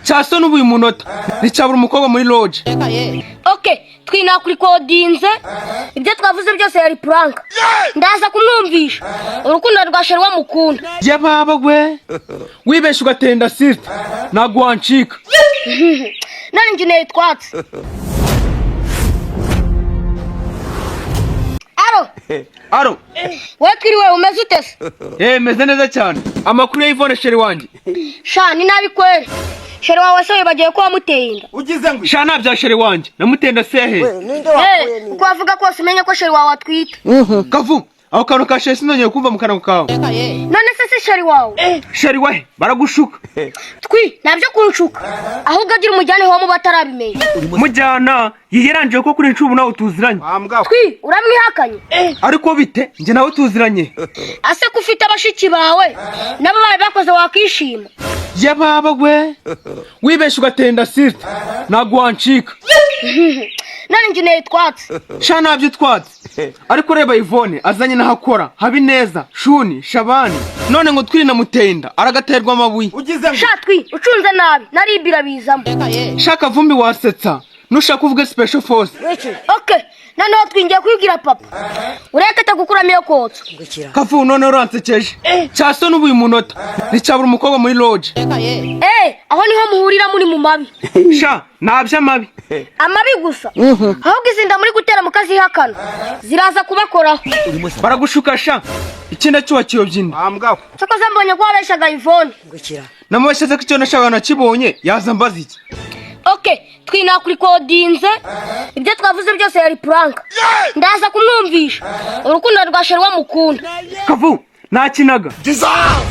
cyaso n'ubuye munota nticyabura umukobwa muri lodge. Okay, twinakurikodinze ibyo twavuze byose yari prank. Ndaza kumwumvisha urukundo rwa sheri wa mukunda. Yababa gwe wibesha ugatenda sister nago wancika. Nani njye twatse. Aro. Twiriwe umeze utese? Meze neza cyane. Amakuru y'Ivone sheri wanjye. Sha ni nabi kweli. Sheri wawe se bagiye ko wamutenda. Ugize ngo sha nabya sheri wanjye. Namutenda sehe. Uko avuga ko umenye ko sheri wawe atwite. Kavu. Aho kantu ka sheri sinongeye kumva mu kanwa kawe. None se sheri wawe? Sheri wahe baragushuka. Twi nabyo kunshuka. Ahubwo agira umujyane ho mu batarabimenya. Mujyana yiranje ko kuri ncubu nawe tuziranye. Twi uramwihakanye. Ariko bite nje nawe tuziranye. Ase kufite abashiki bawe nabo bari bakoze wakishima. Yababa gwe wibesha ugatenda sister nago wancika. Nani njye twatse? Sha nabyo twatse. Ariko reba Ivone azanye nahakora habi neza shuni shabani none ngo twiri namutenda aragaterwa amabuye. Sha twi ucunze nabi naribira bizamo. Shaka vumbi wasetsa nushaka uvuge special force. Okay, none twingiye kwigira papa. Urekete gukuramiye kotso. Kavu none uransekeje. Cyaso n'ubuye munota nticyabura umukobwa muri lodge. Aho niho muhurira muri mu mabi. Sha nabya mabi. Amabi gusa. Ahubwo izinda muri gutera mu kazi hakana. Ziraza kubakoraho. Baragushuka sha. Ikinda cyo wakiyobyina. Cyakoze mbonye ko wabeshaga Ivone. Namubeshaze ko icyo nashaka nakibonye yaza mbaza iki. Okay, twinakurikodinze ibyo twavuze byose yari prank. Ndaza kumwumvisha urukundo rwa sheri wa mukunda. Kavu nakinaga. Dissolve.